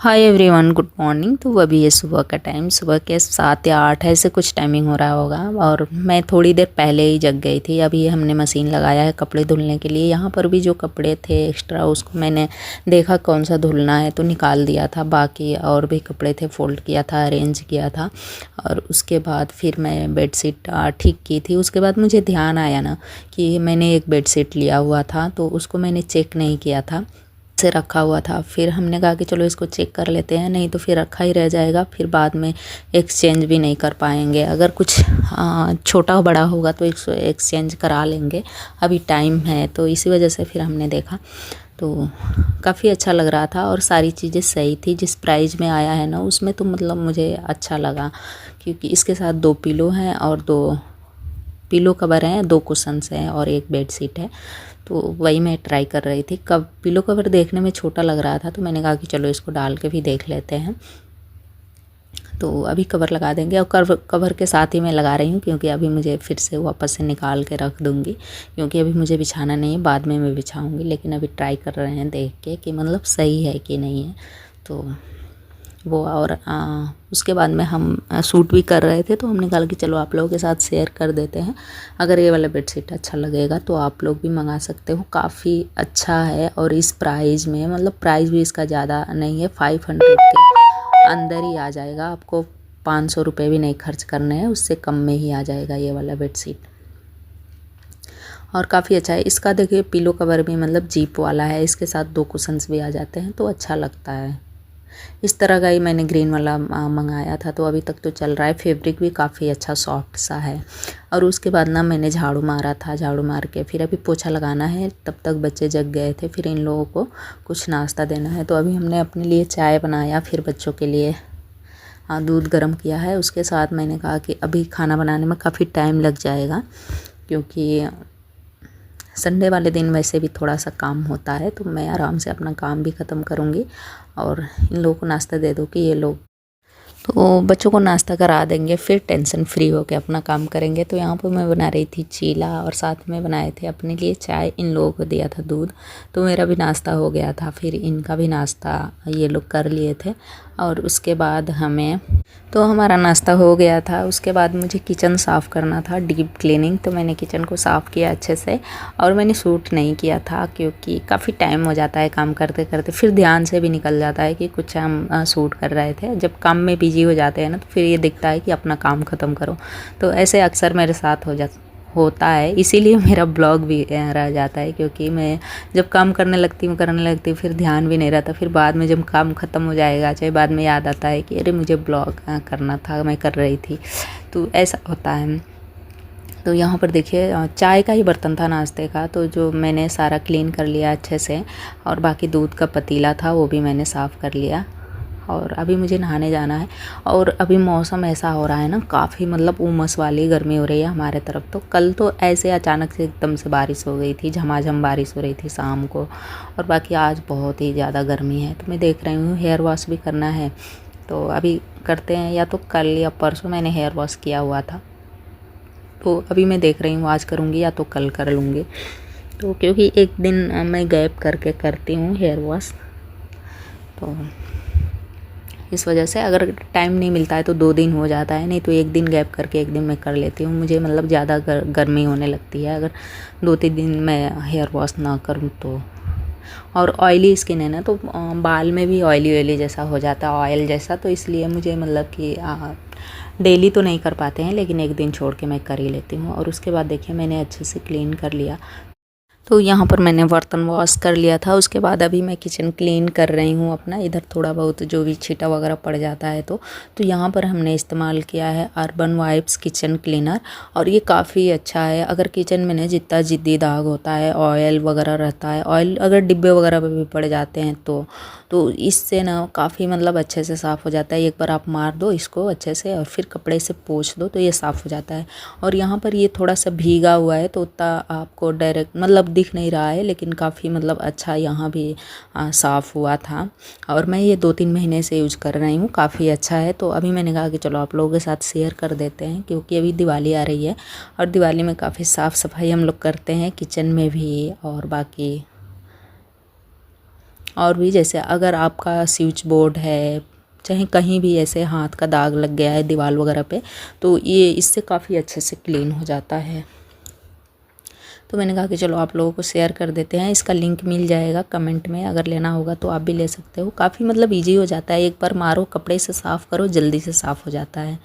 Hi everyone, good morning. तो अभी ये सुबह का टाइम, सुबह के 7 या 8 ऐसे कुछ टाइमिंग हो रहा होगा और मैं थोड़ी देर पहले ही जग गई थी। अभी हमने मशीन लगाया है कपड़े धुलने के लिए। यहाँ पर भी जो कपड़े थे एक्स्ट्रा, उसको मैंने देखा कौन सा धुलना है तो निकाल दिया था। बाकी और भी कपड़े थे, फ़ोल्ड किया था, अरेंज किया था। और उसके बाद फिर मैं बेडशीट ठीक की थी। उसके बाद मुझे ध्यान आया ना कि मैंने एक बेडशीट लिया हुआ था, तो उसको मैंने चेक नहीं किया था, से रखा हुआ था। फिर हमने कहा कि चलो इसको चेक कर लेते हैं, नहीं तो फिर रखा ही रह जाएगा, फिर बाद में एक्सचेंज भी नहीं कर पाएंगे। अगर कुछ छोटा बड़ा होगा तो एक्सचेंज करा लेंगे, अभी टाइम है। तो इसी वजह से फिर हमने देखा तो काफ़ी अच्छा लग रहा था और सारी चीज़ें सही थी। जिस प्राइस में आया है ना उसमें तो मतलब मुझे अच्छा लगा, क्योंकि इसके साथ 2 पिलो हैं और 2 पिलो कवर हैं, 2 कुशन्स हैं और एक बेडशीट है। तो वही मैं ट्राई कर रही थी। पिलो कवर देखने में छोटा लग रहा था, तो मैंने कहा कि चलो इसको डाल के भी देख लेते हैं। तो अभी कवर लगा देंगे और कवर के साथ ही मैं लगा रही हूँ, क्योंकि अभी मुझे फिर से वापस से निकाल के रख दूँगी, क्योंकि अभी मुझे बिछाना नहीं है, बाद में मैं बिछाऊँगी। लेकिन अभी ट्राई कर रहे हैं देख के कि मतलब सही है कि नहीं है। तो वो और उसके बाद में हम शूट भी कर रहे थे, तो हमने कहा कि चलो आप लोगों के साथ शेयर कर देते हैं। अगर ये वाला बेडशीट अच्छा लगेगा तो आप लोग भी मंगा सकते हो, काफ़ी अच्छा है। और इस प्राइस में, मतलब प्राइस भी इसका ज़्यादा नहीं है, 500 के अंदर ही आ जाएगा। आपको 500 रुपये भी नहीं खर्च करने हैं, उससे कम में ही आ जाएगा ये वाला बेडशीट। और काफ़ी अच्छा है। इसका देखिए पिलो कवर भी मतलब जीप वाला है, इसके साथ 2 कुशन्स भी आ जाते हैं, तो अच्छा लगता है। इस तरह का ही मैंने ग्रीन वाला मंगाया था, तो अभी तक तो चल रहा है। फैब्रिक भी काफ़ी अच्छा सॉफ्ट सा है। और उसके बाद ना मैंने झाड़ू मारा था, झाड़ू मार के फिर अभी पोछा लगाना है। तब तक बच्चे जग गए थे, फिर इन लोगों को कुछ नाश्ता देना है। तो अभी हमने अपने लिए चाय बनाया, फिर बच्चों के लिए दूध गर्म किया है। उसके साथ मैंने कहा कि अभी खाना बनाने में काफ़ी टाइम लग जाएगा, क्योंकि संडे वाले दिन वैसे भी थोड़ा सा काम होता है, तो मैं आराम से अपना काम भी ख़त्म करूँगी और इन लोगों को नाश्ता दे दूँ कि ये लोग, तो बच्चों को नाश्ता करा देंगे, फिर टेंशन फ्री होकर अपना काम करेंगे। तो यहाँ पर मैं बना रही थी चीला और साथ में बनाए थे अपने लिए चाय, इन लोगों को दिया था दूध। तो मेरा भी नाश्ता हो गया था, फिर इनका भी नाश्ता ये लोग कर लिए थे। और उसके बाद तो हमारा नाश्ता हो गया था। उसके बाद मुझे किचन साफ़ करना था, डीप क्लीनिंग। तो मैंने किचन को साफ़ किया अच्छे से, और मैंने शूट नहीं किया था क्योंकि काफ़ी टाइम हो जाता है काम करते करते, फिर ध्यान से भी निकल जाता है कि कुछ हम शूट कर रहे थे। जब काम में बिजी हो जाते हैं ना, तो फिर ये दिखता है कि अपना काम ख़त्म करो। तो ऐसे अक्सर मेरे साथ होता है, इसीलिए मेरा ब्लॉग भी रह जाता है, क्योंकि मैं जब काम करने लगती हूँ फिर ध्यान भी नहीं रहता। फिर बाद में जब काम ख़त्म हो जाएगा, चाहे बाद में याद आता है कि अरे मुझे ब्लॉग करना था, मैं कर रही थी। तो ऐसा होता है। तो यहाँ पर देखिए चाय का ही बर्तन था नाश्ते का, तो जो मैंने सारा क्लीन कर लिया अच्छे से। और बाकी दूध का पतीला था, वो भी मैंने साफ़ कर लिया। और अभी मुझे नहाने जाना है। और अभी मौसम ऐसा हो रहा है ना, काफ़ी मतलब उमस वाली गर्मी हो रही है हमारे तरफ। तो कल तो ऐसे अचानक से एकदम से बारिश हो गई थी, झमाझम बारिश हो रही थी शाम को। और बाकी आज बहुत ही ज़्यादा गर्मी है। तो मैं देख रही हूँ हेयर वॉश भी करना है, तो अभी करते हैं, या तो कल या परसों मैंने हेयर वॉश किया हुआ था। तो अभी मैं देख रही हूँ आज करूँगी या तो कल कर लूँगी। तो क्योंकि एक दिन मैं गैप करके करती हूँ हेयर वॉश, तो इस वजह से अगर टाइम नहीं मिलता है तो 2 दिन हो जाता है, नहीं तो एक दिन गैप करके एक दिन मैं कर लेती हूँ। मुझे मतलब ज़्यादा गर्मी होने लगती है अगर 2-3 दिन मैं हेयर वॉश ना करूँ तो। और ऑयली स्किन है ना, तो बाल में भी ऑयली ऑयली जैसा हो जाता है, ऑयल जैसा। तो इसलिए मुझे मतलब कि डेली तो नहीं कर पाते हैं, लेकिन एक दिन छोड़ के मैं कर ही लेती हूँ। और उसके बाद देखिए मैंने अच्छे से क्लीन कर लिया। तो यहाँ पर मैंने बर्तन वॉश कर लिया था। उसके बाद अभी मैं किचन क्लीन कर रही हूँ अपना। इधर थोड़ा बहुत जो भी छींटा वगैरह पड़ जाता है तो यहाँ पर हमने इस्तेमाल किया है अर्बन वाइप्स किचन क्लीनर, और ये काफ़ी अच्छा है। अगर किचन में ना जितना जिद्दी दाग होता है, ऑयल वगैरह रहता है, ऑयल अगर डिब्बे वगैरह पे भी पड़ जाते हैं तो इससे ना काफ़ी मतलब अच्छे से साफ़ हो जाता है। एक बार आप मार दो इसको अच्छे से और फिर कपड़े से पोंछ दो, तो ये साफ़ हो जाता है। और यहाँ पर ये थोड़ा सा भीगा हुआ है, तो उतना आपको डायरेक्ट मतलब दिख नहीं रहा है, लेकिन काफ़ी मतलब अच्छा यहाँ भी साफ़ हुआ था। और मैं ये 2-3 महीने से यूज कर रही हूँ, काफ़ी अच्छा है। तो अभी मैंने कहा कि चलो आप लोगों के साथ शेयर कर देते हैं, क्योंकि अभी दिवाली आ रही है और दिवाली में काफ़ी साफ़ सफाई हम लोग करते हैं किचन में भी और बाकी और भी जैसे अगर आपका स्विच बोर्ड है, चाहे कहीं भी ऐसे हाथ का दाग लग गया है दीवार वगैरह पे, तो ये इससे काफ़ी अच्छे से क्लीन हो जाता है। तो मैंने कहा कि चलो आप लोगों को शेयर कर देते हैं। इसका लिंक मिल जाएगा कमेंट में, अगर लेना होगा तो आप भी ले सकते हो। काफ़ी मतलब ईजी हो जाता है, एक बार मारो, कपड़े से साफ़ करो, जल्दी से साफ़ हो जाता है।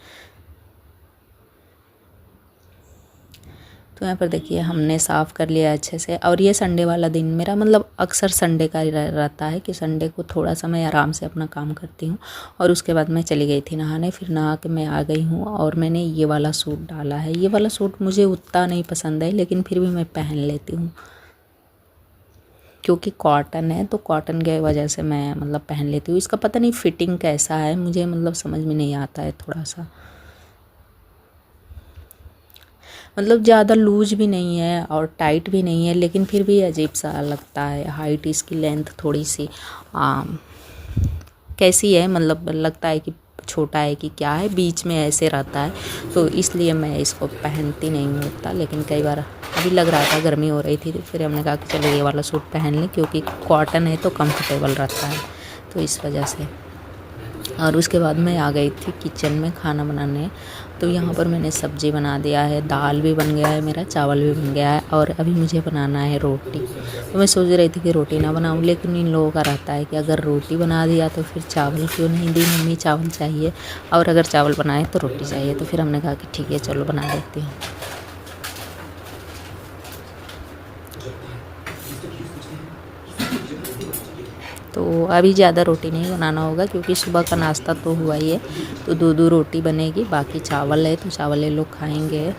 तो यहाँ पर देखिए हमने साफ़ कर लिया अच्छे से। और ये संडे वाला दिन मेरा मतलब अक्सर संडे का ही रहता है कि संडे को थोड़ा सा मैं आराम से अपना काम करती हूँ। और उसके बाद मैं चली गई थी नहाने, फिर नहा के मैं आ गई हूँ और मैंने ये वाला सूट डाला है। ये वाला सूट मुझे उतना नहीं पसंद है, लेकिन फिर भी मैं पहन लेती हूँ क्योंकि कॉटन है, तो कॉटन के वजह से मैं मतलब पहन लेती हूँ। इसका पता नहीं फिटिंग कैसा है, मुझे मतलब समझ में नहीं आता है थोड़ा सा, मतलब ज़्यादा लूज भी नहीं है और टाइट भी नहीं है, लेकिन फिर भी अजीब सा लगता है। हाइट इसकी लेंथ थोड़ी सी कैसी है, मतलब लगता है कि छोटा है कि क्या है, बीच में ऐसे रहता है, तो इसलिए मैं इसको पहनती नहीं हूँ उतना। लेकिन कई बार अभी लग रहा था, गर्मी हो रही थी, तो फिर हमने कहा कि चलो ये वाला सूट पहन लें, क्योंकि कॉटन है तो कंफर्टेबल रहता है, तो इस वजह से। और उसके बाद मैं आ गई थी किचन में खाना बनाने। तो यहाँ पर मैंने सब्ज़ी बना दिया है, दाल भी बन गया है मेरा, चावल भी बन गया है, और अभी मुझे बनाना है रोटी। तो मैं सोच रही थी कि रोटी ना बनाऊँ, लेकिन इन लोगों का रहता है कि अगर रोटी बना दिया तो फिर चावल क्यों नहीं दी मम्मी, चावल चाहिए, और अगर चावल बनाए तो रोटी चाहिए। तो फिर हमने कहा कि ठीक है चलो बना देती हूँ। तो अभी ज़्यादा रोटी नहीं बनाना होगा, क्योंकि सुबह का नाश्ता तो हुआ ही है, तो दो रोटी बनेगी, बाकी चावल है तो चावल ये लोग खाएंगे।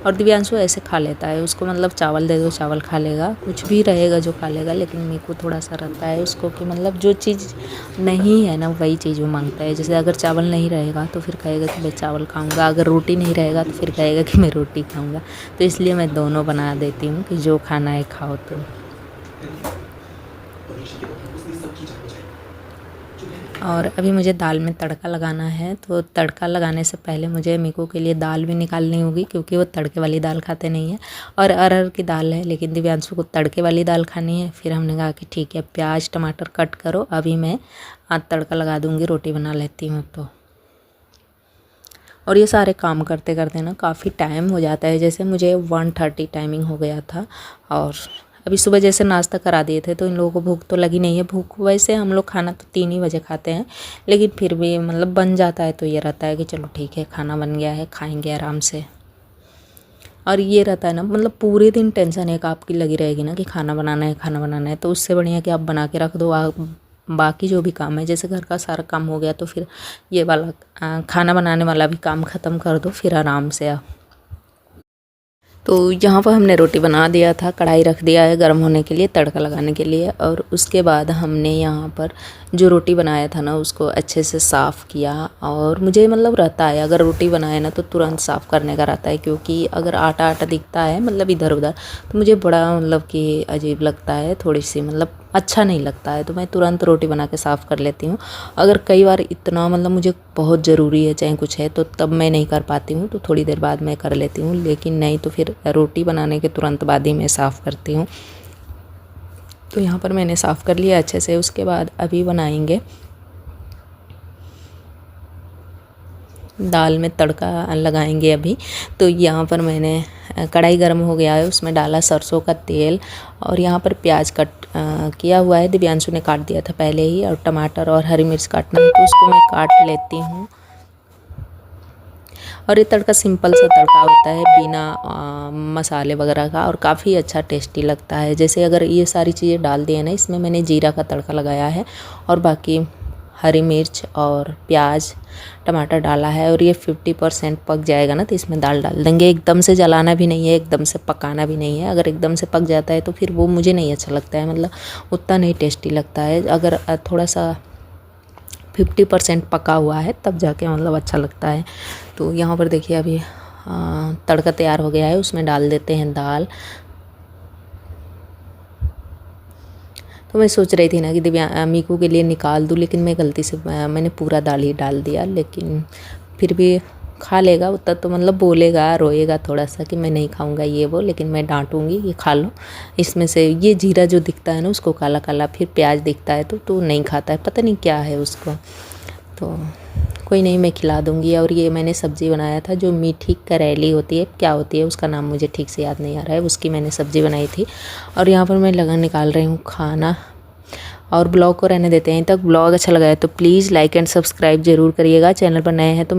और दिव्यांशु ऐसे खा लेता है, उसको मतलब चावल दे दो चावल खा लेगा, कुछ भी रहेगा जो खा लेगा। लेकिन मेरे को थोड़ा सा रहता है उसको कि मतलब जो चीज़ नहीं है ना वही चीज़ वो मांगता है। जैसे अगर चावल नहीं रहेगा तो फिर कहेगा कि मैं चावल खाऊंगा, अगर रोटी नहीं रहेगा तो फिर कहेगा कि मैं रोटी खाऊंगा। तो इसलिए मैं दोनों बना देती हूँ कि जो खाना है खाओ। तो और अभी मुझे दाल में तड़का लगाना है, तो तड़का लगाने से पहले मुझे मीकू के लिए दाल भी निकालनी होगी, क्योंकि वो तड़के वाली दाल खाते नहीं है। और अरहर की दाल है, लेकिन दिव्यांशु को तड़के वाली दाल खानी है। फिर हमने कहा कि ठीक है, प्याज टमाटर कट करो, अभी मैं तड़का लगा दूँगी, रोटी बना लेती हूँ। तो और ये सारे काम करते करते ना काफ़ी टाइम हो जाता है। जैसे मुझे 1:30 टाइमिंग हो गया था, और अभी सुबह जैसे नाश्ता करा दिए थे, तो इन लोगों को भूख तो लगी नहीं है। भूख वैसे हम लोग खाना तो 3 ही बजे खाते हैं, लेकिन फिर भी मतलब बन जाता है, तो ये रहता है कि चलो ठीक है खाना बन गया है, खाएंगे आराम से। और ये रहता है ना, मतलब पूरे दिन टेंशन एक आपकी लगी रहेगी ना कि खाना बनाना है खाना बनाना है, तो उससे बढ़िया कि आप बना के रख दो। बाकी जो भी काम है, जैसे घर का सारा काम हो गया, तो फिर ये वाला खाना बनाने वाला भी काम ख़त्म कर दो, फिर आराम से आप। तो यहाँ पर हमने रोटी बना दिया था, कढ़ाई रख दिया है गर्म होने के लिए, तड़का लगाने के लिए। और उसके बाद हमने यहाँ पर जो रोटी बनाया था ना उसको अच्छे से साफ़ किया। और मुझे मतलब रहता है अगर रोटी बनाए ना तो तुरंत साफ़ करने का रहता है, क्योंकि अगर आटा आटा दिखता है मतलब इधर उधर, तो मुझे बड़ा मतलब कि अजीब लगता है, थोड़ी सी मतलब अच्छा नहीं लगता है। तो मैं तुरंत रोटी बना के साफ़ कर लेती हूँ। अगर कई बार इतना मतलब मुझे बहुत ज़रूरी है चाहे कुछ है, तो तब मैं नहीं कर पाती हूँ, तो थोड़ी देर बाद मैं कर लेती हूँ। लेकिन नहीं तो फिर रोटी बनाने के तुरंत बाद ही मैं साफ़ करती हूँ। तो यहाँ पर मैंने साफ़ कर लिया अच्छे से। उसके बाद अभी बनाएंगे दाल में तड़का लगाएंगे अभी। तो यहाँ पर मैंने कढ़ाई गर्म हो गया है, उसमें डाला सरसों का तेल, और यहाँ पर प्याज कट किया हुआ है, दिव्यांशु ने काट दिया था पहले ही। और टमाटर और हरी मिर्च काटना है तो उसको मैं काट लेती हूँ। और ये तड़का सिंपल सा तड़का होता है, बिना मसाले वगैरह का, और काफ़ी अच्छा टेस्टी लगता है। जैसे अगर ये सारी चीज़ें डाल दिए ना, इसमें मैंने जीरा का तड़का लगाया है, और बाकी हरी मिर्च और प्याज टमाटर डाला है। और ये 50% पक जाएगा ना, तो इसमें दाल डाल देंगे। एकदम से जलाना भी नहीं है, एकदम से पकाना भी नहीं है। अगर एकदम से पक जाता है तो फिर वो मुझे नहीं अच्छा लगता है, मतलब उतना नहीं टेस्टी लगता है। अगर थोड़ा सा 50% पका हुआ है तब जाके मतलब अच्छा लगता है। तो यहाँ पर देखिए अभी तड़का तैयार हो गया है, उसमें डाल देते हैं दाल। तो मैं सोच रही थी ना कि दिव्या मीकू के लिए निकाल दूँ, लेकिन मैं गलती से मैंने पूरा दाल ही डाल दिया। लेकिन फिर भी खा लेगा उतना तो मतलब बोलेगा, रोएगा थोड़ा सा कि मैं नहीं खाऊंगा ये वो, लेकिन मैं डांटूंगी ये खा लो। इसमें से ये जीरा जो दिखता है ना उसको काला काला, फिर प्याज दिखता है तो नहीं खाता है, पता नहीं क्या है उसको। तो कोई नहीं, मैं खिला दूँगी। और ये मैंने सब्ज़ी बनाया था जो मीठी करेली होती है, क्या होती है उसका नाम मुझे ठीक से याद नहीं आ रहा है, उसकी मैंने सब्ज़ी बनाई थी। और यहाँ पर मैं लगन निकाल रही हूँ खाना। और ब्लॉग को रहने देते हैं तक। ब्लॉग अच्छा लगा है तो प्लीज़ लाइक एंड सब्सक्राइब ज़रूर करिएगा। चैनल पर नए हैं तो